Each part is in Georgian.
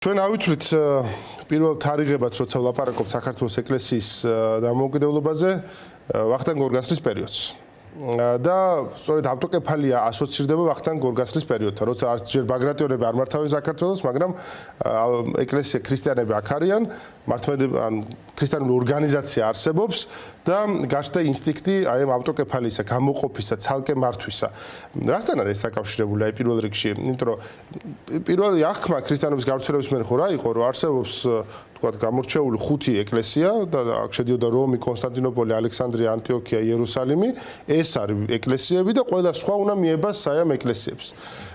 ჩვენ ავითვლით პირველ თარიღებად, როცა ვლაპარაკობთ საქართველოს ეკლესიის დამოუკიდებლობაზე, ვახტანგ გორგასლის პერიოდს. და სწორედ ავტოკეფალია ასოცირდება ვახტანგ გორგასლის პერიოდთან, როცა არც ჯერ ბაგრატიონები არ მართავენ საქართველოს, მაგრამ ეკლესია ქრისტიანები აქ არიან, მართლმადიდებლური ან ქრისტიანული ორგანიზაცია არსებობს და გაჩნდა ინსტინქტი აი ამ ავტოკეფალიისა, გამოყოფისა, ცალკე მართვისა. რასთან არის ეს დაკავშირებული აი პირველ რიგში? იმიტომ რომ პირველი აღქმა ქრისტიანობის გავრცელების მერე ხო რა იყო, რომ არსებობს თქვათ გამორჩეული ხუთი ეკლესია და აქ შედიოდა რომი, კონსტანტინოპოლი, ალექსანდრია, ანტიოქია, იერუსალიმი. ეს არის ეკლესიები და ყველა სხვა უნდა მიებას საამ ეკლესიებს.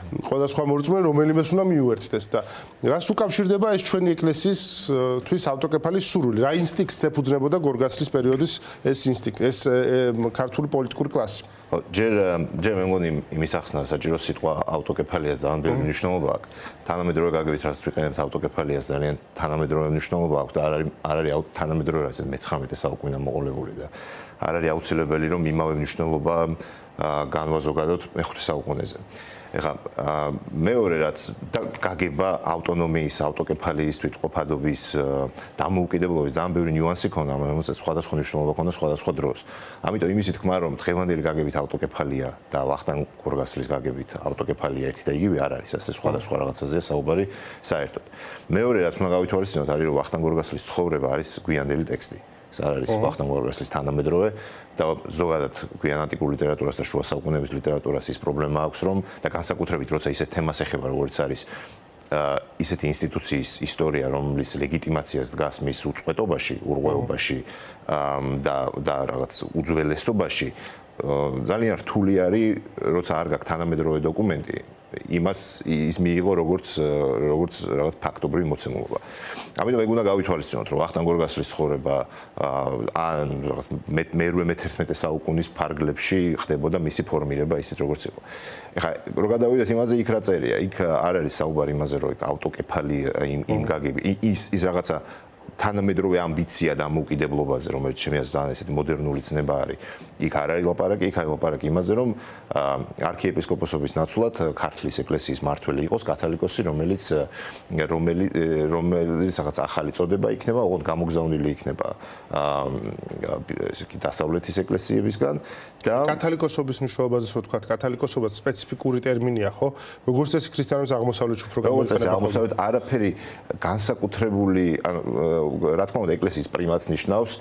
ყველა სხვა მორწმუნე რომელიმეს უნდა მიუერთდეს და რას უკავშირდება ეს ჩვენი ეკლესიის თვის ავტოკეფალის სურვილი? რა ინსტინქტს ეფუძნებოდა გორგასლის პერიოდის ეს ინსტინქტი, ეს ქართული პოლიტიკური კლასი? ჯერ მე მგონი იმის ახსნა საჭირო სიტყვა ავტოკეფალია ძალიან ბევრი მნიშვნელობა აქვს. თანამედროვე გაგებით რაც ვიყენებთ ავტოკეფალიას ძალიან თანამედროვე მნიშვნელობა აქვს და არ არის თანამედროვე რაც მე-19 საუკუნიდან მოყოლებული და არ არის აუცილებელი რომ იმავე მნიშვნელობა განვაზოგადოთ მე-5 საუკუნეზე. ეხლა მეორე რაც გაგება ავტონომიის, ავტოკეფალიის, თვითყოფადობის, დამოუკიდებლობის ძალიან ბევრი ნიუანსი ქონდა, რომელსაც სხვადასხვა მნიშვნელობა ქონდა სხვადასხვა დროს. ამიტომ იმისი თქმა რომ დღევანდელი გაგებით ავტოკეფალია და ვახტანგ გორგასლის გაგებით ავტოკეფალია ერთი და იგივე არ არის, ასე სხვადასხვა რაღაცაზეა საუბარი საერთოდ. მეორე რაც უნდა გავითვალისწინოთ არის რომ ვახტანგ გორგასლის ცხოვრება არის გვიანდელი ტექსტი. არ არის ვახტანგ გორგასლის თანამედროვე და ზოგადად გვიან ანტიკურ ლიტერატურას და შუა საუკუნეების ლიტერატურას ის პრობლემა აქვს რომ და განსაკუთრებით როცა ისეთ თემას ეხება როგორც არის ისეთი ინსტიტუციის ისტორია რომლის ლეგიტიმაციას დგას მის უწყვეტობაში, ურღვეობაში და რაღაც უძველესობაში ძალიან რთული არის როცა არ გაქვს თანამედროვე დოკუმენტი ის მიიღო როგორც რაღაც ფაქტობრივი მოცემულობა. ამიტომ ეგ უნდა გავითვალისწინოთ, რომ ვახტანგ გორგასლის ცხოვრება ან რაღაც მე-11 საუკუნის ფარგლებში ხდებოდა მისი ფორმირება ისეთ როგორც იყო. ეხლა რო გადავიდეთ იმაზე, იქ რა წერია, იქ არ არის საუბარი იმაზე, რომ ავტოკეფალია იმ გაგები, ის რაღაცა თანამედროვე ამბიცია დამოუკიდებლობაზე, რომელიც ჩემი აზრით ძალიან ესეთი მოდერნული ცნება არის. იქ არ არის ლაპარაკი, იქ არის ლაპარაკი იმაზე, რომ არქიეპისკოპოსობის ნაცვლად ქართლის ეკლესიის მმართველი იყოს კათოლიკოსი, რომელიც რაღაც ახალი წოდება იქნება, ოღონდ გამოგზავნილი იქნება დასავლეთის ეკლესიებისგან და კათოლიკოსობის მნიშვნელობაზე რო ვთქვათ, კათოლიკოსობა სპეციფიკური ტერმინია, ხო? როგორც წესი ქრისტიანობის აღმოსავლეთში უფრო გამოიყენება. აღმოსავლეთ არაფერი განსაკუთრებული, რა თქმა უნდა, ეკლესიის პრიმატს ნიშნავს,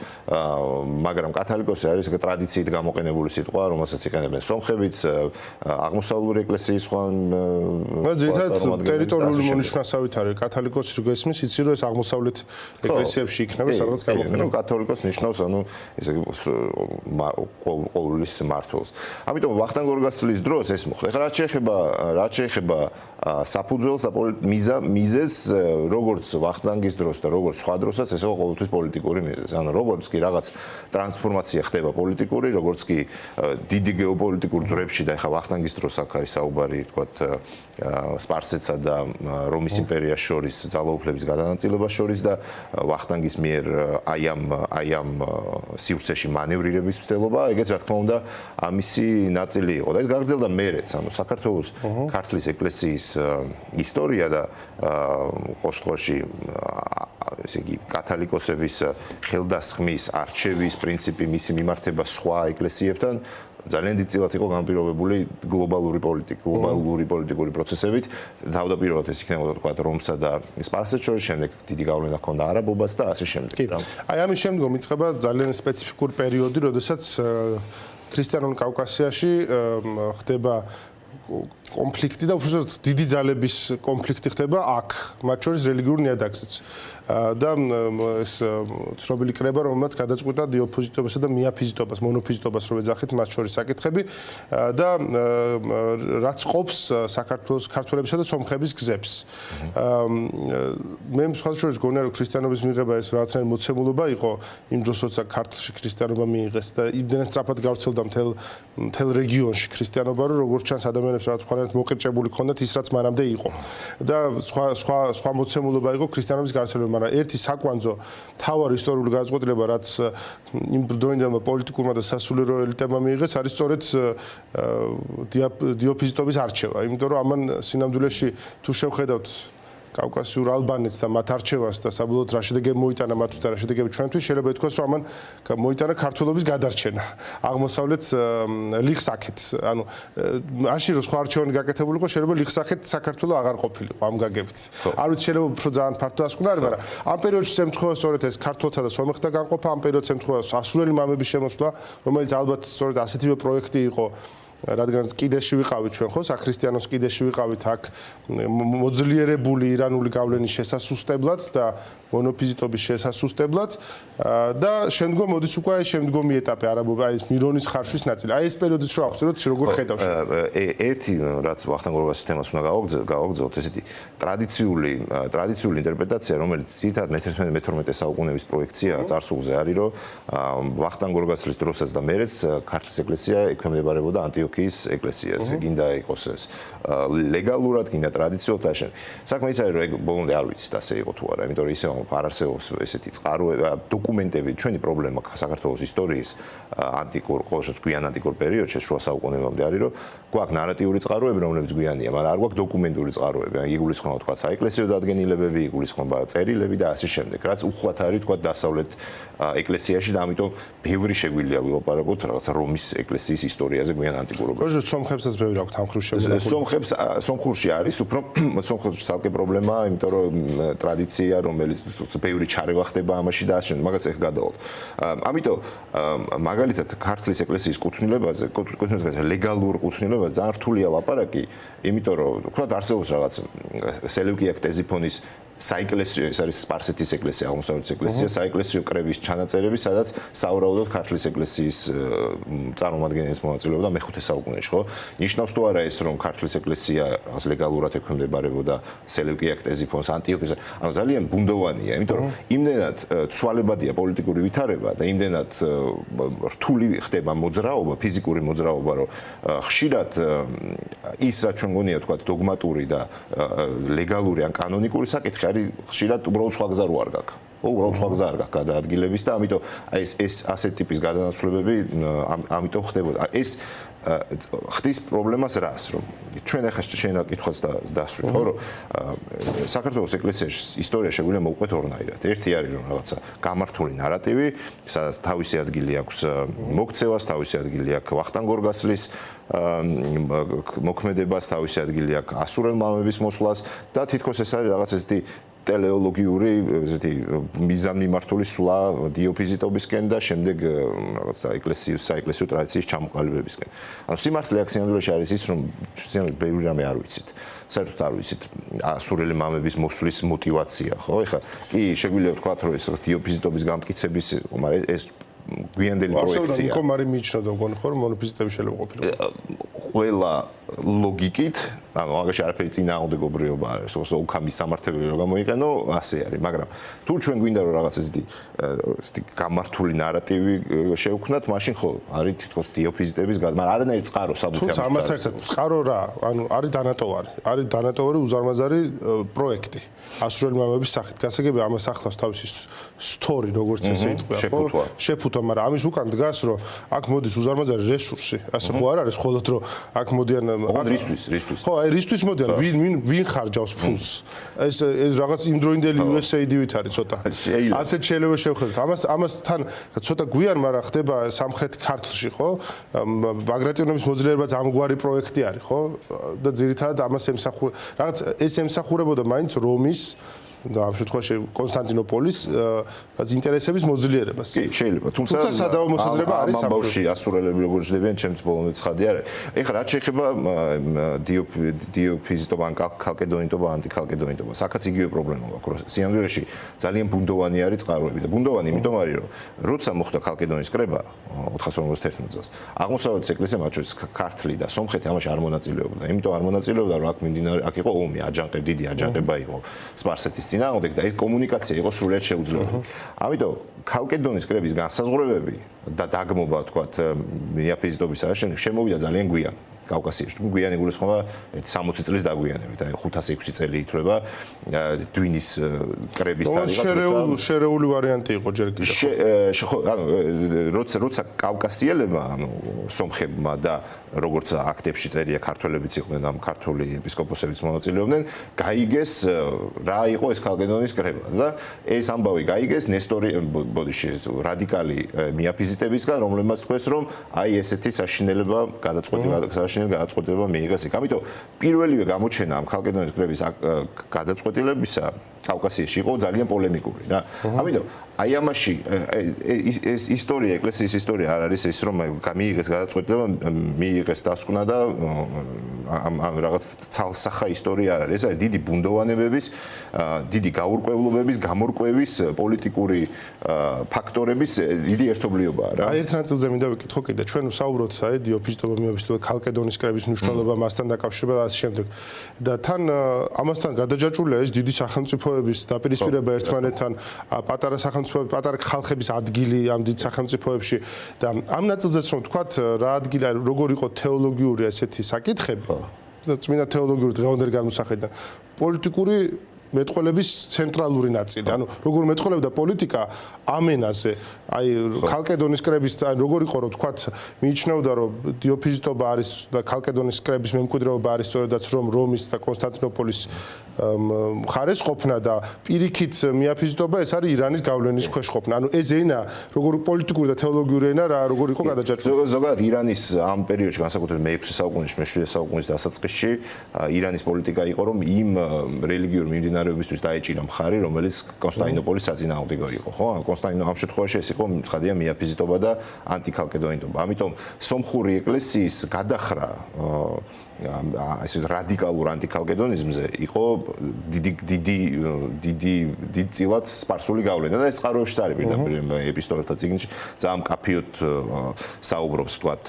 მაგრამ კათოლიკოსი არის ტრადიციით გამოყენებული სიტყვა, რომელსაც იყენებენ სომხებიც, აღმოსავლური ეკლესიის სხვა ძირითადად ტერიტორიული მონიშნავებით არის კათოლიკოსი რო გესმის, იცი რომ ეს აღმოსავლეთ ეკლესიებში იქნება სადღაც გამოყენება. კათოლიკოსი ნიშნავს, ანუ ესე იგი ყოვლის მმართველს. ამიტომ ვახტანგ გორგასლის დროს ეს მოხდა. ეხლა რაც შეეხება საფუძველს და მიზეზს, როგორც ვახტანგის დროს და როგორც სხვა დროსაც ეს იყო ყოველთვის პოლიტიკური მიზეზი. ანუ როგორც კი რაღაც ტრანსფორმაცია ხდება პოლიტიკური, როგორც კი დიდი გეოპოლიტიკურ ძვრებში და ეხლა ვახტანგის დროს აქ არის საუბარი, თქვათ, სპარსეთსა და რომის იმპერიას შორის ძალაუფლების გადანაწილებას შორის და ვახტანგის მიერ აი ამ სივრცეში მანევრირების მცდელობა, ეგეც რა თქმა უნდა ამისი ნაწილი იყო. და ეს გაგრძელდა მერეც, ანუ საქართველოს ქართლის ეკლესიის ისტორია და ყოველში ესე იგი კათოლიკოსების ხელდასხმის, არჩევის პრინციპი, მისი მიმართება სხვა ეკლესიებთან ძალიან დიდწილად იყო განპირობებული გლობალური პოლიტიკური პროცესებით. თავდაპირველად ეს იქნებოდა თქვა რომსა და სპარსეთს შორის, შემდეგ დიდი გავლენა ჰქონდა არაბობას და ასე შემდეგ. აი ამის შემდგომ იწყება ძალიან სპეციფიკური პერიოდი, როდესაც ქრისტიანულ კავკასიაში ხდება კონფლიქტი და უბრალოდ დიდი ძალების კონფლიქტი ხდება აქ, მათ შორის რელიგიურ ნიადაგზეც. და ეს ცნობილი კრება, რომელმაც გადაწყვიტა დიოფიზიტობასა და მიაფიზიტობას, მონოფიზიტობას რო ეძახით, მათ შორის საკითხები და რაც ყოფს საქართველოს ქართველებისა და სომხების გზებს. მე სხვადასხვა გონია, რომ ქრისტიანობის მიღება ეს რაღაცნაირი მოცემულობა იყო იმ დროს, როცა ქართლში ქრისტიანობა მიიღეს და იმდენად სწრაფად გავრცელდა მთელ რეგიონში ქრისტიანობა, რომ როგორც ჩანს ადამიანებს რაღაც სხვანაირად მოყრჭებული ქონდათ ის, რაც მანამდე იყო. და სხვა მოცემულობა იყო ქრისტიანობის გავრცელება. მაგრამ ერთი საკვანძო თავარი ისტორიული გადაწყვეტილება, რაც იმ დროინდელმა პოლიტიკურმა და სასულიერო ელიტებმა მიიღეს, არის სწორედ დიოფიზიტობის არჩევა. იმიტომ რომ ამან სინამდვილეში თუ შევხედავთ კავკასიურ ალბანეთს და მათ არჩევას და საბოლოოდ რა შედეგები მოიტანა მათთვის და რა შედეგები ჩვენთვის, შეიძლება ითქვას, რომ ამან მოიტანა ქართველობის გადარჩენა აღმოსავლეთ ლიხსაქეთ. ანუ მაშინ რომ სხვა არჩევანი გაკეთებულიყო, შეიძლება ლიხსაქეთ საქართველოს აღარ ყოფილიყო ამ გაგებით. არ ვიცი, შეიძლება უფრო ძალიან ფართო დასკვნა არის, მაგრამ ამ პერიოდში ემთხვევა სწორედ ეს ქართველთა და სომეხთა განყოფა, ამ პერიოდში ემთხვევა ასურელი მამების შემოსვლა, რომელიც ალბათ სწორედ ასეთივე პროექტი იყო, რადგან კიდეში ვიყავით ჩვენ ხო საქრისტიანოს კიდეში ვიყავით აქ მოძლიერებული ირანული გავლენის შესასუსტებლად და მონოფიზიტობის შესასუსტებლად და შემდგომ მოდის უკვე აი შემდგომი ეტაპი არაბობა აი ეს მირონის ხარშვის ნაწილი. აი ეს პერიოდიც რო აღწეროთ, როგორ ხედავთ? ერთი რაც ვახტანგ გორგასის თემას უნდა გავაგზავნოთ, ესეთი ტრადიციული ინტერპრეტაცია, რომელიც ძირითადად მე-11-მე-12 საუკუნეების პროექციაა წარსულზე არის, რომ ვახტანგ გორგასლის დროსაც და მერეც ქართლის ეკლესია ექვემდებარებოდა ანტიოქიის ეკლესიას. გინდა იყოს ეს ლეგალურად, გინდა ტრადიციულად აშენ. საქმე ის არის, რომ ეგ ბოლომდე არ ვიცით ასე იყო თუ არა, იმიტომ რომ ისე არ არსებობს ესეთი წყაროება, დოკუმენტები, ჩვენი პრობლემა საქართველოს ისტორიის ანტიკურ, ყოველშაბათს გვიან ანტიკურ პერიოდში, შუა საუკუნეებამდე არის, რომ გვაქვს ნარატიული წყაროები, რომლებიც გვიანია, მაგრამ არ გვაქვს დოკუმენტური წყაროები. იგულისხმება თქვა საეკლესიო დადგენილებები, იგულისხმება წერილები და ასე შემდეგ. რაც უხვად არის თქვა დასავლეთ ეკლესიაში და ამიტომ ბევრი შეგვიძლია ვილაპარაკოთ რაღაცა რომის ეკლესიის ისტორიაზე გვიან ანტიკურობაში. ოღონდ სომხებსაც ბევრი აქვს ამ ხრივ შეგვიძლია. სომხურში არის უფრო სომხურში ცალკე პრობლემაა, იმიტომ რომ ტრადიცია, რომელიც ბევრი ჩარევა ხდება ამაში და ასე შემდეგ, მაგას ეხ გადავალთ. ამიტომ მაგალითად ქართლის ეკლესიის კუთვნილებაზე, ლეგალურ კუთვნილებაზე ძალიან რთულია ლაპარაკი, იმიტომ რომ თქვა არსებობს რაღაც სელევკია ქტეზიფონის საეკლესიო, ეს არის სპარსეთის ეკლესია, აღმოსავლეთის ეკლესია, საეკლესიო კრების ჩანაწერები, სადაც საუბრობთ ქართლის ეკლესიის წარმომადგენლის მონაწილეობდა მე-5 საუკუნეში, ხო? ნიშნავს თუ არა ეს, რომ ქართლის ეკლესია რაღაც ლეგალურად ექვემდებარებოდა სელევკია ქტეზიფონს, ანტიოქიას, ანუ ძალიან ბუნდოვანია, იმიტომ რომ იმდენად ცვალებადია პოლიტიკური ვითარება და იმდენად რთული ხდება მოძრაობა, ფიზიკური მოძრაობა, რომ ხშირად ის რაც ჩვენ გონია თქვა დოგმატური და ლეგალური ან კანონიკური საკითხი არის ხშირად უბრალოდ სხვა გზა რო არ გაქვს. უბრალოდ სხვა გზა არ გაქვს გადაადგილების და ამიტომ აი ეს ასეთ ტიპის გადანაცვლებები ამიტომ ხდებოდა. ეს ხდის პრობლემას რას, რომ ჩვენ ახლა შეიძლება კითხვაც დასვით, ხო, რომ საქართველოს ეკლესიაში ისტორია შეგვიძლია მოვყვეთ ორნაირად. ერთი არის რომ რაღაცა გამართული ნარატივი, სადაც თავისი ადგილი აქვს მოქცევას, თავისი ადგილი აქვს ვახტანგ გორგასლის მოქმედებას, თავისი ადგილი აქვს ასურელ მამების მოსვლას და თითქოს ეს არის რაღაც ესეთი ტელეოლოგიური ესეთი მიზანმიმართული სვლა დიოფიზიტობისკენ და შემდეგ რაღაცა საეკლესიო ტრადიციის ჩამოყალიბებისკენ. ანუ სიმართლე აქ სინამდვილეში არის ის, რომ სინამდვილეში ბევრი რამე არ ვიცით. საერთოდ არ ვიცით ასურელი მამების მოსვლის мотиваცია, ხო? ეხლა კი შეგვიძლია ვთქვათ, რომ ეს დიოფიზიტობის გამტკიცების, მაგრამ ეს გვიანდელი პროექცია. ახლა მარი მიიჩნევდა მგონი ხო, რომ მონოფიზიტები შეიძლება ყოფილიყო. ყველა ლოგიკით, ანუ მაგაში არაფერი წინააღმდეგობრივობა არ არის, უკამის სამართლებელი რო გამოიყენო, ასე არის, მაგრამ თუ ჩვენ გვინდა რომ რაღაც ესეთი გამართული ნარატივი შევქმნათ, მაშინ ხო, არის თითქოს დიოფიზიტების მაგრამ არანაირი წყარო საბუთი ამის. თუმცა ამას ერთად წყარო რა, ანუ არის დანატოვარი. არის დანატოვარი უზარმაზარი პროექტი. ასურელი მამების სახით. გასაგები ამას ახლავს თავისი სტორი, როგორც ესე იტყვია, ხო? შეფუთვა, მაგრამ ამის უკან დგას, რომ აქ მოდის უზარმაზარი რესურსი. ასე ხო არ არის, ხოლოდ რომ აქ მოდიან რისთვის? ხო, აი რისთვის მოდიან, ვინ ხარჯავს ფულს? ეს რაღაც იმდროინდელი USAID-ვით არის ცოტა. ასეთ შეიძლება შევხედოთ. ამასთან ცოტა გვიან, მაგრამ ხდება სამხრეთ ქართლში, ხო? ბაგრატიონების მოძლიერებაც ამგვარი პროექტი არის, ხო? და ძირითადად ამას ემსახურება. რაღაც ეს ემსახურებოდა მაინც რომის და ამ შემთხვევაში კონსტანტინოპოლის რაც ინტერესების მოძლიერებას. კი, შეიძლება. თუმცა სადავო მოსაზრება არის ამ ბავშვი ასურელები როგორ ჯდებიან, ჩემს ბოლომდე ცხადი არის. ეხლა რაც შეეხება დიოფიზიტობა, ქალკედონიტობა, ანტიქალკედონიტობა, აქაც იგივე პრობლემა გვაქვს. სინამდვილეში ძალიან ბუნდოვანი არის წყაროები და ბუნდოვანი იმიტომ არის, რომ როცა მოხდა ქალკედონის კრება 451 წელს, აღმოსავლეთის ეკლესია, მათ შორის ქართლი და სომხეთი ამაში არ მონაწილეობდა. იმიტომ არ მონაწილეობდა, რომ აქ მიმდინარე, აქ იყო ომი, აჯანყება, დიდი აჯანყება იყო სპარსეთის წინააღმდეგ და ეს კომუნიკაცია იყო სრულიად შეუძლებელი. ამიტომ ქალკედონის კრების განსაზღვრებები და დაგმობა, თქვათ, მიაფიზიტობის აღშენება შემოვიდა ძალიან გვიან. კავკასიაში. გვიანი გულისხმობა 60 წლის დაგვიანებით, აი 506 წელი ითვლება დვინის კრების თარიღად. შერეული ვარიანტი იყო ჯერ კიდევ. ხო, ანუ როცა კავკასიელებმა, ანუ სომხებმა და როგორც აქტებში წერია ქართველებიც იყვნენ ამ ქართული ეპისკოპოსებიც მონაწილეობდნენ, გაიგეს რა იყო ეს ქალკედონის კრება და ეს ამბავი გაიგეს ნესტორი ბოდიში რადიკალი მიაფიზიტებისგან, რომლებმაც თქვეს, რომ აი ესეთი საშინელება გადაწყვეტილება მიიღეს იქ. ამიტომ პირველივე გამოჩენა ამ ქალკედონის კრების გადაწყვეტილებისა კავკასიაში იყო ძალიან პოლემიკური რა. ამიტომ აი ამაში ეს ისტორია, ეკლესიის ისტორია არ არის ის რომ მიიღეს გადაწყვეტილება, მიიღეს დასკვნა და ამ რაღაც ცალსახა ისტორია არ არის. ეს არის დიდი ბუნდოვანებების, დიდი გაურკვევლობების, გამორკვევის, პოლიტიკური ფაქტორების დიდი ერთობლიობაა რა. აი ერთ ნაწილზე მინდა ვიკითხო კიდე, ჩვენ ვსაუბრობთ აი დიოფიზიტობა, მიოფიზიტობა, ქალკედონის კრების მნიშვნელობა, მასთან დაკავშირება და ასე შემდეგ. და თან ამასთან გადაჯაჭვულია ეს დიდი სახელმწიფოების დაპირისპირება ერთმანეთთან, პატარა სახელმწიფოების, პატარა ხალხების ადგილი ამ დიდ სახელმწიფოებში და ამ ნაწილზეც რომ თქვათ რა ადგილი, როგორ იყო თეოლოგიური ესეთი საკითხები, წმინდა თეოლოგიური დღევანდელი განმოსახედიდან, პოლიტიკური მეტყველების ცენტრალური ნაწილი. ანუ როგორ მეტყველებდა პოლიტიკა ამ ენაზე, აი ქალკედონის კრების, აი როგორ იყო რომ თქვათ, მიიჩნეოდა რომ დიოფიზიტობა არის და ქალკედონის კრების მემკვიდრეობა არის სწორედაც რომ რომის და კონსტანტინოპოლის მხარეს ყოფნა და პირიქით მიაფიზიტობა ეს არის ირანის გავლენის ქვეშ ყოფნა. ანუ ეს ენა როგორ პოლიტიკური და თეოლოგიური ენა რა როგორ იყო გადაჯაჭვული. ზოგადად ირანის ამ პერიოდში განსაკუთრებით მე-6 საუკუნეში, მე-7 საუკუნის დასაწყისში ირანის პოლიტიკა იყო რომ იმ რელიგიურ მიმდინარეობისთვის დაეჭირა მხარი, რომელიც კონსტანტინოპოლის საწინააღმდეგო იყო, ხო? ამ შემთხვევაში ეს იყო ცხადია მიაფიზიტობა და ანტიქალკედონიტობა. ამიტომ სომხური ეკლესიის გადახრა ეს რადიკალურ ანტიქალკედონიზმზე იყო დიდი წილად სპარსული გავლენა და ეს წყაროებშიც არის პირდაპირ ეპისტოლეთა წიგნში ძალიან კაფიოდ საუბრობს თქვათ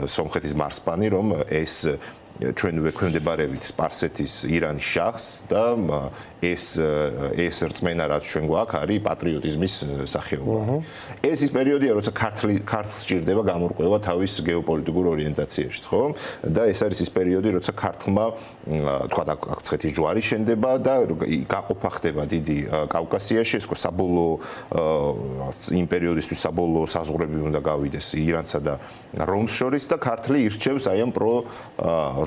სომხეთის მარსპანი რომ ეს ჩვენ ვექვემდებარებით სპარსეთის ირანის შაჰს და ეს რწმენა რაც ჩვენ გვაქვს არის პატრიოტიზმის სახეობა. ეს ის პერიოდია, როცა ქართლს ჭირდება გამორკვევა თავის გეოპოლიტიკურ ორიენტაციაში, ხო? და ეს არის ის პერიოდი, როცა ქართლმა თქვა აქ ცხეთის ჯვარი შენდება და გაყოფა ხდება დიდი კავკასიაში, ეს საბოლოო იმ პერიოდისთვის საბოლოო საზღვრები უნდა გავიდეს ირანსა და რომს შორის და ქართლი ირჩევს აი ამ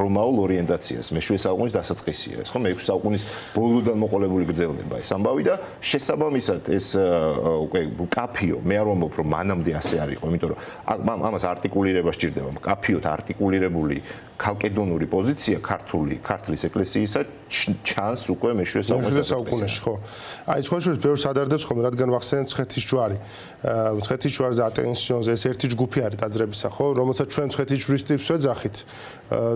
რომაულ ორიენტაციას. მე-7 საუკუნის დასაწყისია ეს, ხო? მე-6 საუკუნის ბოლოდან მოყოლებული გრძელდება ეს ამბავი და შესაბამისად ეს უკვე კაფიო მე არ ვამბობ რომ მანამდე ასე არ იყო, იმიტომ რომ ამას არტიკულირება სჭირდება. კაფიოთ არტიკულირებული ქალკედონური პოზიცია ქართლის ეკლესიისა ჩანს უკვე მე-7 საუკუნეში, ხო. აი სხვაშორის ბევრს ადარდებს ხოლმე, რადგან ვახსენეთ ცხეთის ჯვარი. ცხეთის ჯვარზე ატენსიონზე ეს ერთი ჯგუფი არის დაძრებისა, ხო, რომელსაც ჩვენ ცხეთის ჯვრის ტიპს ვეძახით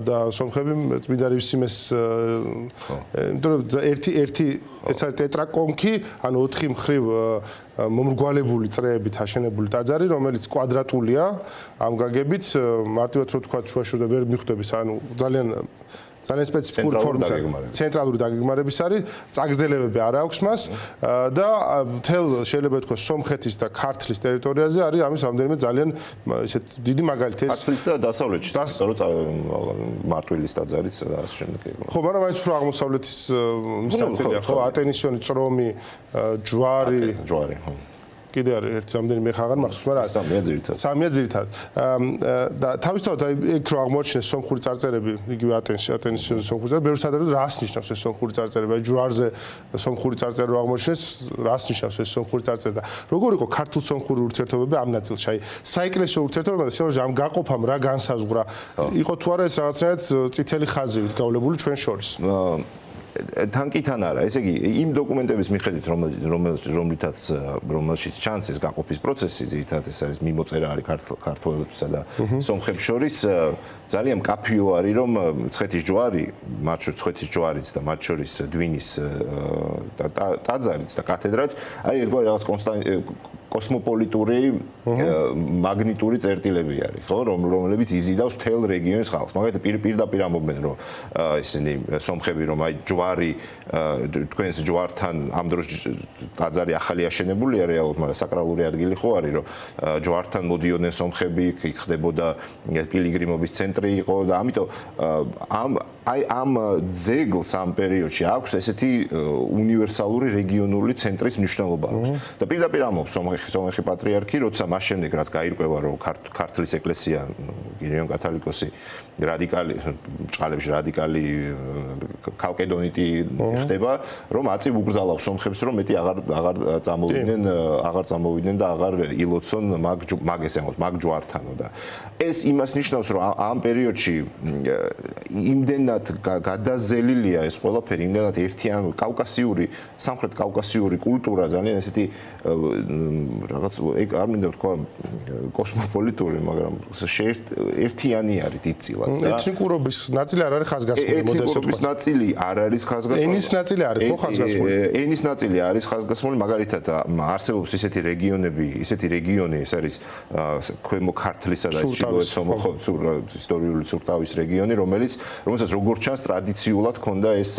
და სომხები წმინდა რივსიმეს იმიტომ რომ ერთი ეს არის ტეტრაკონქი, ანუ 4 მხრივ მომრგვალებული წრეებით აშენებული ტაძარი, რომელიც კვადრატულია ამ გაგებით, მარტივად რო თქვა შუაში და ვერ მიხვდების, ანუ ძალიან სპეციფიკური ფორმის ცენტრალური დაგეგმარების არის, წაგრძელებები არ აქვს მას და მთელ შეიძლება ითქვას სომხეთის და ქართლის ტერიტორიაზე არის ამის რამდენიმე ძალიან ისეთ დიდი მაგალითი ეს ქართლის და დასავლეთში, მარტვილის ტაძარიც და ასე შემდეგ. ხო, მაგრამ აი უფრო აღმოსავლეთის მისაწილია, ხო, ატენისიონი, წრომი, ჯვარი, ხო. კიდე არის ერთი რამდენიმე ხაღარ მახსოვს, მაგრამ სამია ძირითადად. და თავისთავად აი ეგ რო აღმოჩნდეს სომხური წარწერები, იგივე ატენსიონზე სომხური წარწერები, ბევრს ადარებს რას ნიშნავს ეს სომხური წარწერები, აი ჯვარზე სომხური წარწერა რო აღმოჩნდეს, რას ნიშნავს ეს სომხური წარწერა და როგორ იყო ქართულ-სომხური ურთიერთობები ამ ნაწილში, აი საეკლესიო ურთიერთობები და სიმართლე ამ გაყოფამ რა განსაზღვრა, იყო თუ არა ეს რაღაცნაირად წითელი ხაზივით გავლებული ჩვენ შორის. თანკიდან არა, ესე იგი იმ დოკუმენტების მიხედვით რომელშიც ჩანს ეს გაყოფის პროცესი, ძირითადად ეს არის მიმოწერა არის ქართველებსა და სომხებს შორის ძალიან კაფიო არის რომ ცხეთის ჯვარი, მათ შორის ცხეთის ჯვარიც და მათ შორის დვინის ტაძარიც და კათედრაც არის ერთგვარი რაღაც კოსმოპოლიტური მაგნიტური წერტილები არის, ხო, რომლებიც იზიდავს მთელ რეგიონის ხალხს. მაგალითად პირდაპირ ამბობენ, რომ ისინი სომხები, რომ აი ჯვარი თქვენს ჯვართან ამ დროს ტაძარი ახალი აშენებულია რეალურად, მაგრამ საკრალური ადგილი ხო არის, რომ ჯვართან მოდიოდნენ სომხები, იქ ხდებოდა პილიგრიმობის ცენტრი იყო და ამიტომ ამ ძეგლს ამ პერიოდში აქვს ესეთი უნივერსალური რეგიონული ცენტრის მნიშვნელობა აქვს. და პირდაპირ ამბობს სომხი პატრიარქი, როცა მას შემდეგ რაც გაირკვევა, რომ ქართლის ეკლესია გირიონ კათოლიკოსი რადიკალი ჭყალებში რადიკალი ქალკედონიტი ხდება, რომ აწი უგზალავს სომხებს, რომ მეტი აღარ წამოვიდნენ და აღარ ილოცონ მაგ ესე ამბობს, მაგ ჯვართანო და ეს იმას ნიშნავს, რომ ამ პერიოდში იმდენად გადაზელილია ეს ყველაფერი, იმდენად ერთიანი კავკასიური, სამხრეთ კავკასიური კულტურა ძალიან ესეთი რაღაც არ მინდა ვთქვა კოსმოპოლიტური, მაგრამ ერთიანი არის დიდწილად. ეთნიკურობის ნაწილი არ არის ხაზგასმული, მოდესე ვთქვა. ეთნიკურობის ნაწილი არ არის ხაზგასმული. ენის ნაწილი არის ხო ხაზგასმული? ენის ნაწილი არის ხაზგასმული, მაგალითად არსებობს ისეთი რეგიონი, ეს არის ქვემო ქართლისა და ჩრდილოეთ სომხეთის ისტორიული ცურთავის რეგიონი, რომელსაც როგორც ჩანს ტრადიციულად ჰქონდა ეს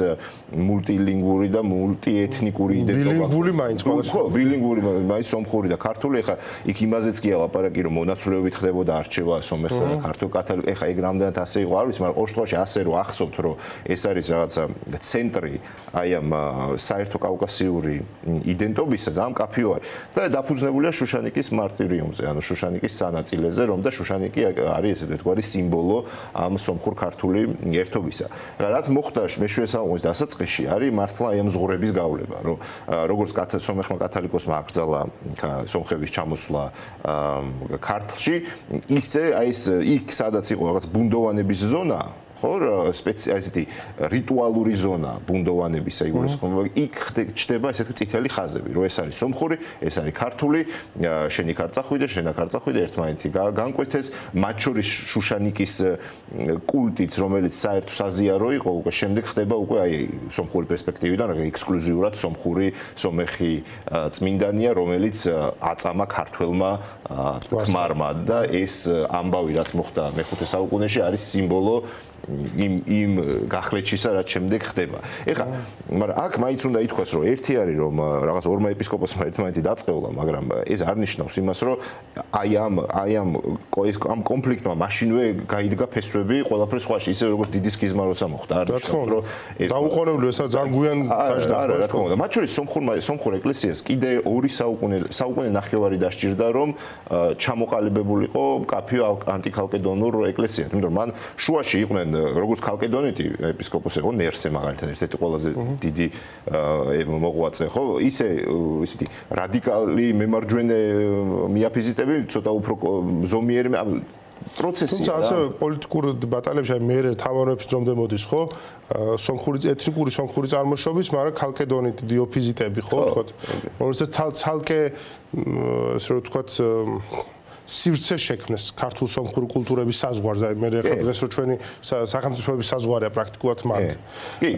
მულტილინგური და მულტიეთნიკური იდენტობა. ბილინგვული მაინც ყველა. ხო, ბილინგური მაინც სომხური და ქართული. ეხლა იქ იმაზეც კი ლაპარაკი, რომ მონაცვლეობით ხდებოდა არჩევა სომეხსა და ქართულ კათოლიკ. ეხლა ეგ რამდენად ასე იყო, არ ვიცი, მაგრამ ყოველ შემთხვევაში ასე რომ ახსოვთ, რომ ეს არის რაღაცა ცენტრი აი ამ საერთო კავკასიური იდენტობისა, ძალიან კაფიო არის. და დაფუძნებულია შუშანიკის მარტირიუმზე, ანუ შუშანიკის სანაწილეზე, რომ და შუშანიკი არის ესე თქვარი სიმბოლო ამ სომხურ-ქართული ერთობისა. რაც მოხდა მეშვიდე საუკუნის დასაწყისში, არის მართლა აი ამ ზღურების გავლება, რომ როგორც სომეხმა კათოლიკოსმა აკრძალა სომხების ჩამოსვლა ქართლში, ისე აი ეს იქ სადაც იყო რაღაც ბუნდოვანების ზონა, ხო, ესეთი რიტუალური ზონა ბუნდოვანებისა იგულისხმება, იქ ჩდება ესეთი წითელი ხაზები, რომ ეს არის სომხური, ეს არის ქართული, შენი ქარწახვი და შენა ქარწახვი და ერთმანეთი განკვეთეს, მათ შორის შუშანიკის კულტიც, რომელიც საერთო საზიარო იყო, უკვე შემდეგ ხდება უკვე აი სომხური პერსპექტივიდან, რა ექსკლუზიურად სომეხი წმინდანია, რომელიც აწამა ქართველმა ქმარმა და ეს ამბავი რაც მოხდა მე-5 საუკუნეში არის სიმბოლო იმ გახლეჩისა, რაც შემდეგ ხდება. ეხლა, მაგრამ აქ მაინც უნდა ითქვას, რომ ერთი არის, რომ რაღაც ორმა ეპისკოპოსმა ერთმანეთი დაწყევლა, მაგრამ ეს არ ნიშნავს იმას, რომ ამ კონფლიქტმა მაშინვე გაიდგა ფესვები ყველაფრის სხვაში, ისე როგორც დიდი სქიზმა როცა მოხდა. არ ნიშნავს, რომ ეს დაუყოვნებლივ ესა ძალიან გვიან დაждდა. რა თქმა უნდა, მათ შორის სომხურ ეკლესიას კიდე 2 საუკუნე ნახევარი დასჭირდა, რომ ჩამოყალიბებულიყო კაფიო ანტიქალკედონურ ეკლესიად, იმიტომ რომ მან შუაში იყვნენ როგორც ქალკედონიტი ეპისკოპოსი იყო ნერსე მაგალითად ერთ-ერთი ყველაზე დიდი მოღვაწე ხო ისე ისეთი რადიკალი მემარჯვენე მიაფიზიტები ცოტა უფრო ზომიერი პროცესია. თუმცა ასე პოლიტიკურ ბატალებში მე თავარებს რომდე მოდის ხო? ეთნიკური სომხური წარმოშობის, მაგრამ ქალკედონიტი დიოფიზიტები ხო თქვათ. რომელსაც ცალკე ესე რომ თქვათ სივრცე შექმნეს ქართულ სომხურ კულტურების საზღვარზე. მე ხა დღეს რო ჩვენი სახელმწიფოების საზღვარია პრაქტიკულად მათ. კი,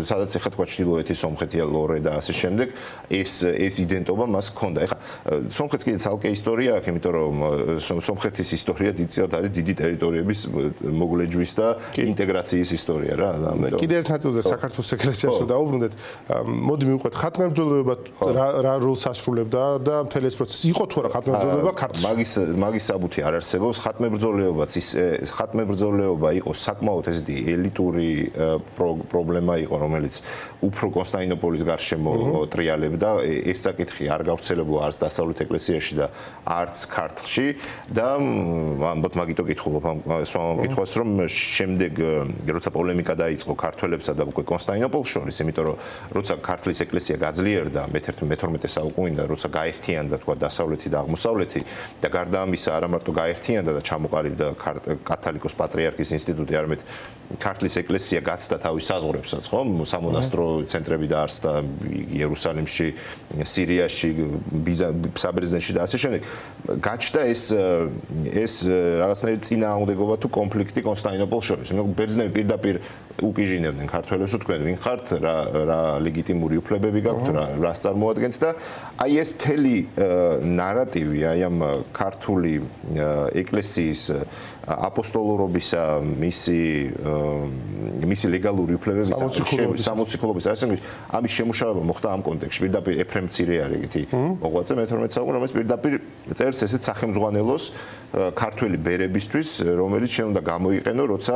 სადაც ეხა თქვა ჩრდილოეთი სომხეთია ლორე და ასე შემდეგ, ეს იდენტობა მას ჰქონდა. ეხა სომხეთს კიდე ცალკე ისტორია აქვს, იმიტომ რომ სომხეთის ისტორია დიდწილად არის დიდი ტერიტორიების მოგლეჯვის და ინტეგრაციის ისტორია რა. კიდე ერთ ნაწილზე საქართველოს ეკლესიას რო დაუბრუნდეთ, მოდი მივყვეთ ხატმებრძოლეობა რა როლს ასრულებდა და მთელი ეს პროცესი იყო თუ არა ხატმებრძოლეობა ქართლში? მაგის საბუთი არ არსებობს. ხატმებრძოლეობა იყო საკმაოდ ესეთი ელიტური პრობლემა იყო, რომელიც უფრო კონსტანტინოპოლის გარშემო ტრიალებდა. ეს საკითხი არ გავრცელებულა არც დასავლეთ ეკლესიაში და არც ქართლში და ამბობთ მაგითო კითხულობ ამ კითხვას, რომ შემდეგ როცა პოლემიკა დაიწყო ქართველებსა და უკვე კონსტანტინოპოლს შორის, იმიტომ რომ როცა ქართლის ეკლესია გაძლიერდა მე-12 საუკუნიდან, როცა გაერთიანდა თქვა დასავლეთი და აღმოსავლეთი და გარდა ამისა არა მარტო გაერთიანდა და ჩამოყალიბდა კათოლიკოს პატრიარქის ინსტიტუტი, არამედ ქართლის ეკლესია გაცდა თავის საზღვრებსაც, ხო? სამონასტრო ცენტრები დაარსდა იერუსალიმში, სირიაში, საბერძნეთში და ასე შემდეგ. გაჩნდა ეს რაღაცნაირი წინააღმდეგობა თუ კონფლიქტი კონსტანტინოპოლს შორის. ბერძნები პირდაპირ უკიჟინებდნენ ქართველებს, თქვენ ვინ ხართ, რა ლეგიტიმური უფლებები გაქვთ, რას წარმოადგენთ და აი ეს მთელი ნარატივი, აი ამ ქართული ეკლესიის აპოსტოლურობისა, მისი ლეგალური უფლებების სამოციქულობის ასეულობის ამის შემუშავება მოხდა ამ კონტექსტში. პირდაპირ ეფრემ მცირე არის ეგეთი მოღვაწე მე-12 საუკუნეში, რომელიც პირდაპირ წერს ესეთ სახელმძღვანელოს ქართველი ბერებისთვის, რომელიც შეუნდა გამოიყენო, როცა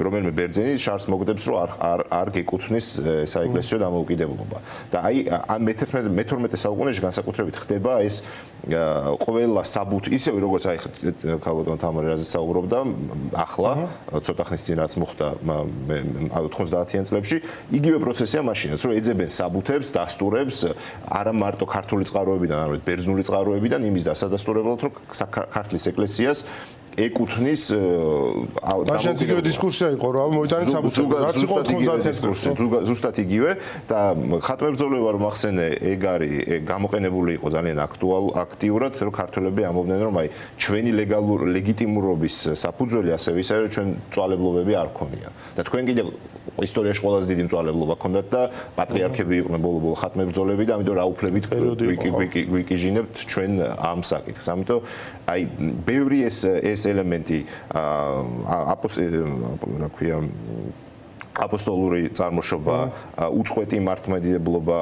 რომელიმე ბერძენი შარს მოგდებს, რომ არ გეკუთვნის საეკლესიო დამოუკიდებლობა. და აი ამ მე-12 საუკუნეში განსაკუთრებით ხდება ეს ყველა საბუთი, ისევე როგორც აი ქალბატონ თამარი რაზე საუბრობდა, ახლა ცოტა ხნის წინ რაც მოხდა 90-იან წლებში, იგივე პროცესია მაშინაც, რომ ეძებენ საბუთებს, დასტურებს, არა მარტო ქართული წყაროებიდან, არამედ ბერძნული წყაროებიდან იმის დასადასტურებლად, რომ ქართლის ეკლესიას ეკუთვნის მაშინ იგივე დისკუსია იყო, რომ მოიტანეთ საბუთები, რაც იყო 90 წელს. ზუსტად იგივე და ხატმებრძოლება რომ ახსენე, ეგ არის გამოყენებული იყო ძალიან აქტიურად, რომ ქართველები ამბობდნენ, რომ აი ჩვენი ლეგიტიმურობის საფუძველი ასევე ისაა, რომ ჩვენ წვალებლობები არ ქონია. და თქვენ კიდე ისტორიაში ყველაზე დიდი წვალებლობა ქონდათ და პატრიარქები იყვნენ ბოლო-ბოლო ხატმებრძოლები და ამიტომ რა უფლებით ვიკიჟინებთ ჩვენ ამ საკითხს. ამიტომ აი ბევრი ეს ელემენტი აპოსტოლური წარმოშობა, უწყვეტი მართლმადიდებლობა,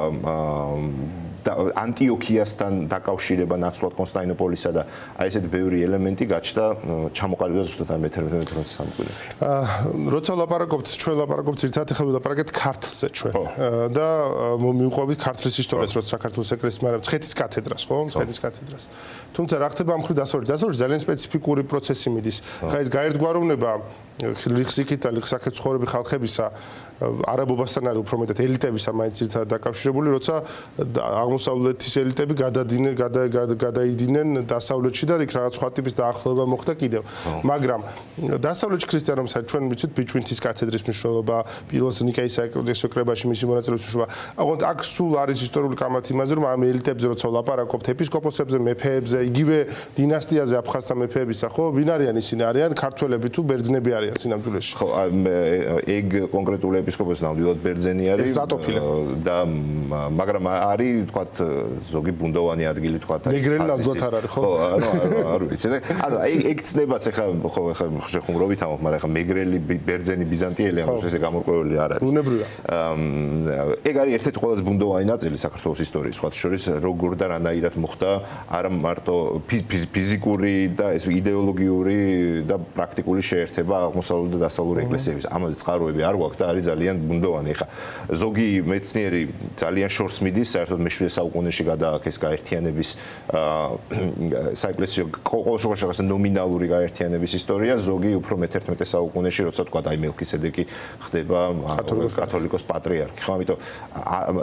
ანტიოქიასთან დაკავშირება ნაცვლად კონსტანტინოპოლისა და აი ესეთი ბევრი ელემენტი გაჩნდა ჩამოყალიბდა ზუსტად ამ მე-12 საუკუნეში. როცა ვლაპარაკობთ, ჩვენ ვლაპარაკობთ ერთად ახლა ვლაპარაკეთ ქართლზე ჩვენ და მივყვებით ქართლის ისტორიას, როცა საქართველოს ეკლესიის მაგრამ მცხეთის კათედრას, ხო? მცხეთის კათედრას. თუმცა რა ხდება ამ ხრივ დასავლეთში ძალიან სპეციფიკური პროცესი მიდის. ხა ეს გაერთგვაროვნება ლიხსიქით და ლიხსაქეთ ცხოვრები ხალხებისა არაბობასთან არის უფრო მეტად ელიტებისა მაინც ერთად დაკავშირებული, როცა აღმოსავლეთის ელიტები გადაიდინენ დასავლეთში და იქ რაღაც სხვა ტიპის დაახლოება მოხდა კიდევ. მაგრამ დასავლეთში ქრისტიანობისათვის ჩვენ ვიცით ბიჭვინთის კათედრის მნიშვნელობა, პირველ ნიკეის საეკლესიო კრებაში მისი მონაწილეობის მნიშვნელობა. აღონდ აქ სულ არის ისტორიული კამათი იმაზე, რომ ამ ელიტებზე როცა ვლაპარაკობთ ეპისკოპოსებზე, მეფეებზე, იგივე დინასტიაზე აფხაზთა მეფეებისა, ხო, ვინ არიან ისინი? არიან ქართველები თუ ბერძნები არიან სინამდვილეში? ხო, ეგ კონკრეტული ეპისკოპოსი ნამდვილად ბერძენი არის და მაგრამ არის თქვათ ზოგი ბუნდოვანი ადგილი თქვათ მეგრელი ნამდვილად არ არის, ხო? ხო, არ ვიცი. ანუ ეგ ცნებაც ახლა ხო შეხუმრობით ამბობ, მაგრამ ახლა მეგრელი ბერძენი ბიზანტიელი ამას ესე გამორკვეული არ არის. ბუნებრივია. ეგ არის ერთ-ერთი ყველაზე ბუნდოვანი ნაწილი საქართველოს ისტორიის, სხვა შორის როგორ და რანაირად მოხდა არა მარტო ფიზიკური და ეს იდეოლოგიური და პრაქტიკული შეერთება აღმოსავლური და დასავლური ეკლესიების. ამაზე წყაროები არ გვაქვს და არის ძალიან ბუნდოვანი. ახლა ზოგი მეცნიერი ძალიან შორს მიდის, საერთოდ მე-7 საუკუნეში გადააქეს გაერთიანების საეკლესიო ყოველშაბათს ნომინალური გაერთიანების ისტორია, ზოგი უფრო მე-11 საუკუნეში, როცა თქვა აი მელქისედეკი ხდება კათოლიკოს პატრიარქი. ხო, ამიტომ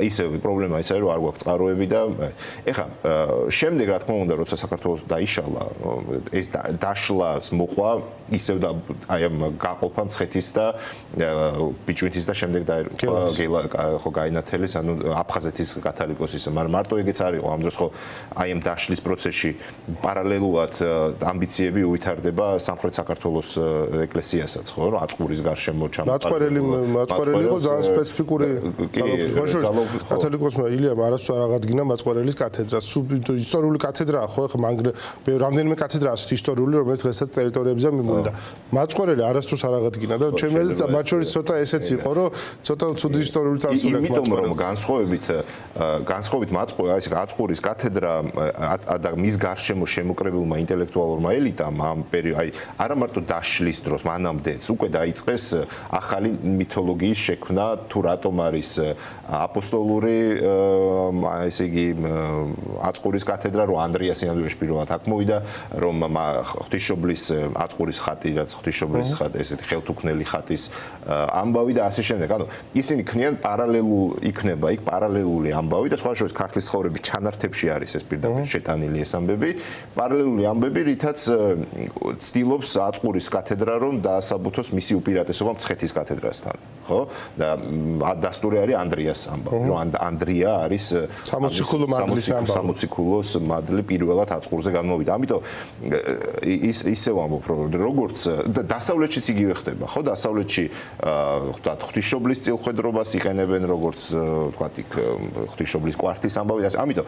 ისე პრობლემა ისაა, რომ არ გვაქვს წყაროები და ეხლა შემდეგ რა თქმა უნდა, როცა საქართველოს დაიშალა, ეს დაშლას მოყვა ისევ და აი ამ გაყოფა მცხეთის და ბიჭვინთის და შემდეგ დაერქვა ხო გაინათელის, ანუ აფხაზეთის კათოლიკოსის, მაგრამ მარტო ეგეც არ იყო ამ დროს ხო აი ამ დაშლის პროცესში პარალელურად ამბიციები უვითარდება სამხრეთ საქართველოს ეკლესიასაც, ხო, რომ აწყურის გარშემო მაწყარელი იყო ძალიან სპეციფიკური კათოლიკოსმა ილიამ არასწორ აღადგინა მაწყარელის კათედრას. ისტორიული კათედრაა, ხო, ხა რამდენიმე კათედრა ასეთ ისტორიული, რომელიც დღესაც ტერიტორიებზე მიმოვიდა. მაწყარელი არასწორ არ აღადგინა და ჩემი აზრით მათ შორის ცოტა ესეც იყო, რომ ცოტა ცუდი ისტორიული წარსული აქვს მაწყარელს. იმიტომ რომ განსხვავებით აწყურის კათედრა და მის გარშემო შემოკრებულმა ინტელექტუალურმა ელიტამ ამ აი არა მარტო დაშლის დროს მანამდეც უკვე დაიწყეს ახალი მითოლოგიის შექმნა, თუ რატომ არის აპოსტოლური ესე იგი აწყურის კათედრა, რომ ანდრიას სინამდვილეში პირველად აქ მოვიდა, რომ ღვთისმშობლის აწყურის ხატი, რაც ღვთისმშობლის ხატი, ესეთი ხელთუქმნელი ხატის ამბავი და ასე შემდეგ. ანუ ისინი ქმნიან იქნება იქ პარალელური ამბავი და სხვა შორის ქართლის ცხოვრების ჩანართებში არის ეს პირდაპირ შეტანილი ეს ამბები, პარალელური ამბები, რითაც ცდილობს აწყურის კათედრა რომ დაასაბუთოს მისი უპირატესობა მცხეთის კათედრასთან, ხო? და დასტური არის ანდრიას ამბავი, რომ ანდრია არის სამოციქულო მადლის ამბავი. სამოციქულოს მადლი პირველად აწყურზე განმოვიდა. ამიტომ ისევ ამბობ, რომ როგორც დასავლეთშიც იგივე ხდება, ხო? დასავლეთში ვთქვათ, ღვთისმშობლის წილხვედრობას იყენებენ როგორც ვთქვათ, იქ ღვთისმშობლის კვართის ამბავი. ამიტომ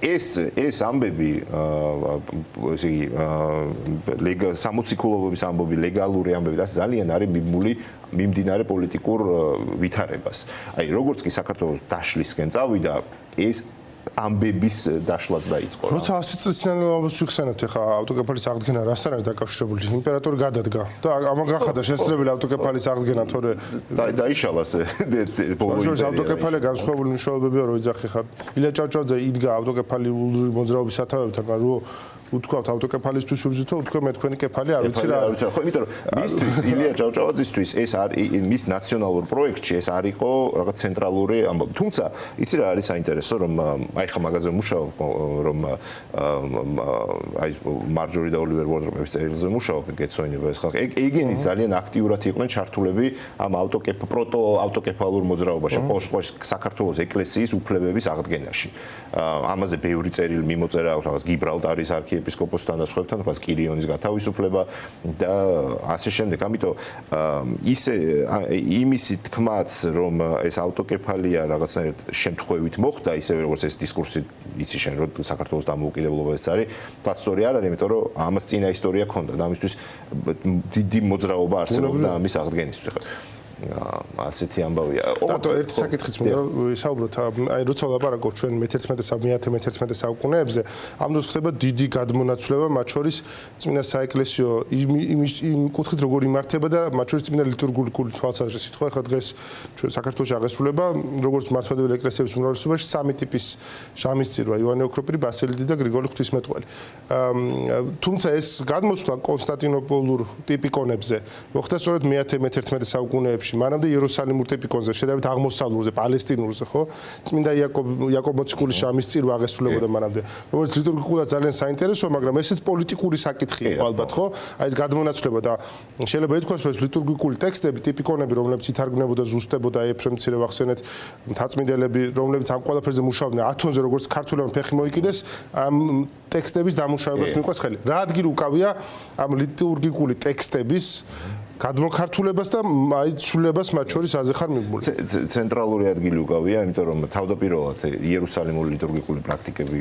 ეს ამბები, ესე იგი, სამოციქულოების ამბები, ლეგალური ამბები და ძალიან არის მიმდინარე პოლიტიკურ ვითარებას. აი, როგორც კი საქართველოს დაშლისკენ წავიდა, ეს ამბების დაშლაც დაიწყო. როცა 100 წლის წინ ამბავს ვიხსენებთ, ახლა ავტოკეფალის აღდგენა რასთან არის დაკავშირებული? იმპერატორი გადადგა და ამან გახადა შესაძლებელი ავტოკეფალის აღდგენა, თორე დაიშალას ბოლო იმპერია. ავტოკეფალი განსხვავებული მნიშვნელობებია, რომ იძახი ხარ. ილია ჭავჭავაძე იდგა ავტოკეფალი მოძრაობის სათავეებთან, მაგრამ უთქვათ ავტოკეფალისთვის ვიბრძვით, უთქვე მე თქვენი კეფალი არ ვიცი რა არის. ხო, იმიტომ რომ მისთვის ილია ჭავჭავაძისთვის ეს არის მის ნაციონალურ პროექტში ეს არ იყო რაღაც ცენტრალური ამბავი. თუმცა იცი რა არის საინტერესო, რომ აი ხა მაგაზე მუშაობ, რომ აი მარჯორი და ოლივერ ვორდროპების წერილზე მუშაობ, გეცოინება ეს ხალხი. ეგენი ძალიან აქტიურად იყვნენ ჩართულები ამ ავტოკეფალურ მოძრაობაში, ყოველ საქართველოს ეკლესიის უფლებების აღდგენაში. ამაზე ბევრი წერილი მიმოწერა აქვს, რაღაც გიბრალტარის არქიეპისკოპოსთან და სხვებთან, თქოს კირიონის გათავისუფლება და ასე შემდეგ. ამიტომ ისე იმისი თქმაც, რომ ეს ავტოკეფალია რაღაცნაირად შემთხვევით მოხდა, ისევე როგორც ეს დისკურსი იცი შენ, რომ საქართველოს დამოუკიდებლობა ეს არის, თაც სწორი არ არის, იმიტომ რომ ამას წინა ისტორია ქონდა და ამისთვის დიდი მოძრაობა არსებობდა ამის აღდგენისთვის. ასეთი ამბავია. დათო ერთი საკითხიც მინდა ვისაუბროთ. აი როცა ვლაპარაკობ ჩვენ მე-11 საუკუნეებზე, ამ დროს ხდება დიდი გადმონაცვლება მათ შორის წმინდა საეკლესიო იმ კუთხით როგორ იმართება და მათ შორის წმინდა ლიტურგიული თვალსაზრისით. ხო, ახლა დღეს ჩვენ საქართველოში აღესრულება როგორც მართლმადიდებელი ეკლესიების უმრავლესობაში სამი ტიპის ჟამის წირვა: იოანე ოქროპირი, ბასილიდი და გრიგოლი ღვთისმეტყველი. თუმცა ეს გადმოსვლა კონსტანტინოპოლურ ტიპიკონებზე მოხდა სწორედ მე-11 საუკუნეებში. მანამდე იერუსალიმურ ტიპიკონზე, შედარებით აღმოსავლურზე, პალესტინურზე, ხო? წმინდა იაკობ მოციქულის ჟამის წირვა აღესრულებოდა მანამდე. რომელიც ლიტურგიკულად ძალიან საინტერესოა, მაგრამ ესეც პოლიტიკური საკითხი იყო ალბათ, ხო? აი ეს გადმონაცვლება და შეიძლება ითქვას, რომ ეს ლიტურგიკული ტექსტები, ტიპიკონები, რომლებიც ითარგმნებოდა, ზუსტებოდა, ეფრემ მცირე ვახსენეთ, მთაწმინდელები, რომლებიც ამ ყველაფერზე მუშაობდნენ, ათონზე როგორც ქართულებმა ფეხი მოიკიდეს, ამ ტექსტების დამუშავებას მიყვეს ხელი. რა ადგილი უკავია ამ ლიტურგიკული ტექსტების გადმოქართულებას და აი ცვლილებას მათ შორის აზე ხარ მიბმული. ცენტრალური ადგილი უკავია, იმიტომ რომ თავდაპირველად იერუსალიმური ლიტურგიკული პრაქტიკები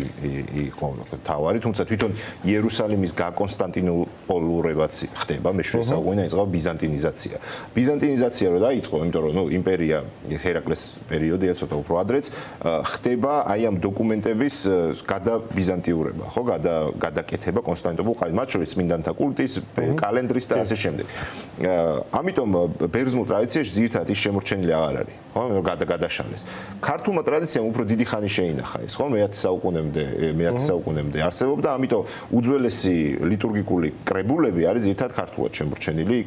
იყო თავარი, თუმცა თვითონ იერუსალიმის გაკონსტანტინოპოლურებაც ხდება, მე-17 საუკუნიდან იწყება ბიზანტინიზაცია. ბიზანტინიზაცია რო დაიწყო, იმიტომ რომ იმპერია ჰერაკლეს პერიოდია ცოტა უფრო ადრეც, ხდება აი ამ დოკუმენტების გადაბიზანტიურება, ხო, გადაკეთება კონსტანტინოპოლ, მათ შორის წმინდანთა კულტის, კალენდრის და ასე შემდეგ. ამიტომ ბერძნულ ტრადიციაში ძირითადად ის შემორჩენილი აღარ არის, ხო, გადაშალეს. ქართულმა ტრადიციამ უფრო დიდი ხანი შეინახა ეს, ხო, მე-10 საუკუნემდე არსებობდა, ამიტომ უძველესი ლიტურგიკული კრებულები არის ძირითადად ქართულად შემორჩენილი,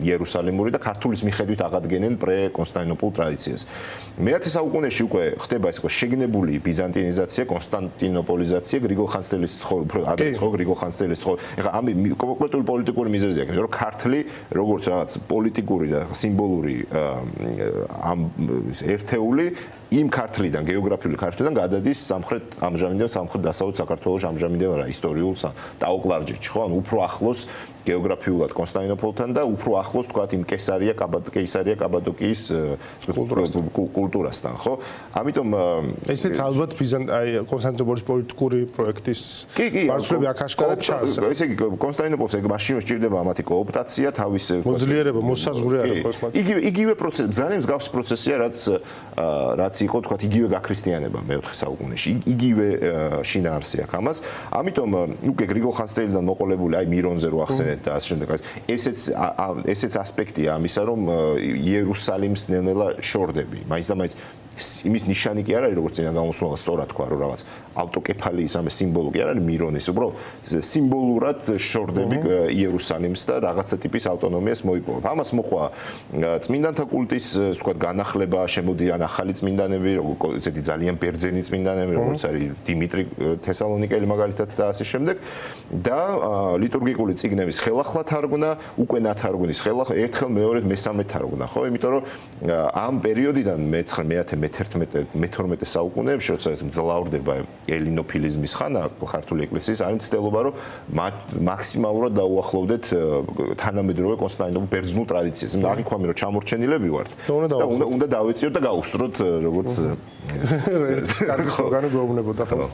იერუსალიმური და ქართულის მიხედვით აღადგენენ პრე-კონსტანტინოპოლ ტრადიციას. მე-10 საუკუნეში უკვე ხდება ეს შეგნებული ბიზანტინიზაცია, კონსტანტინოპოლიზაცია, გრიგოლ ხანძთელის უფრო ადრე ხო, გრიგოლ ხანძთელის ხო. ეხლა ამ კონკრეტული პოლიტიკური მიზეზი აქვს, რომ ქართლი როგორც რაღაც პოლიტიკური და სიმბოლური ამ ერთეული იმ ქართლიდან, გეოგრაფიული ქართლიდან გადადის ამჟამინდელ სამხრეთ დასავლეთ საქართველოს ამჟამინდელ რა ისტორიულ ტაო-კლარჯეთში, ხო, ანუ უფრო ახლოს გეოგრაფიულად კონსტანტინოპოლთან და უფრო ახლოს თქვათ იმ კეისარია კაბადოკიის კულტურასთან, ხო? ამიტომ ესეც ალბათ კონსტანტინოპოლის პოლიტიკური პროექტის მარცვლები აქ აშკარად ჩანს. ესე იგი კონსტანტინოპოლს ეგ მაშინ სჭირდება ამათი კოოპტაცია, თავის მოძლიერება, მოსაზღვრე არის ხო? იგივე პროცესი, ძალიან მსგავსი პროცესია, რაც იყო თქვათ იგივე გაქრისტიანება მე-4 საუკუნეში. იგივე შინაარსი აქვს ამას. ამიტომ უკვე გრიგოლ ხანძთელიდან მოყოლებული აი მირონზე რო ახსენეთ და ასე შემდეგ. ესეც ასპექტია ამისა, რომ იერუსალიმს ნელ-ნელა შორდები. მაინც და მაინც იმის ნიშანი კი არ არის, როგორც წინა გამოსვლა სწორად თქვა, რომ რაღაც ავტოკეფალიის ამე სიმბოლო კი არ არის მირონის, უბრალოდ სიმბოლურად შორდები იერუსალიმს და რაღაცა ტიპის ავტონომიას მოიპოვებ. ამას მოყვა წმინდანთა კულტის, თქვა, განახლება, შემოდიან ახალი წმინდანები, ესეთი ძალიან ბერძენი წმინდანები, როგორც არის დიმიტრი თესალონიკელი მაგალითად და ასე შემდეგ და ლიტურგიკული წიგნების ხელახლა თარგმნა, უკვე ნათარგმნის ხელახლა, ერთხელ მეორედ მესამედ თარგმნა, ხო? იმიტომ რომ ამ პერიოდიდან მე-9 მე-12 საუკუნეებში, როცა ეს მძლავრდება ელინოფილიზმის ხანა ქართული ეკლესიის, არის მცდელობა, რომ მაქსიმალურად დაუახლოვდეთ თანამედროვე კონსტანტინოპოლ ბერძნულ ტრადიციას. აღიქვამი რომ ჩამორჩენილები ვართ და უნდა დავეციოთ და გავუსწროთ როგორც კარგი სლოგანი გვეუბნებოდა ხო?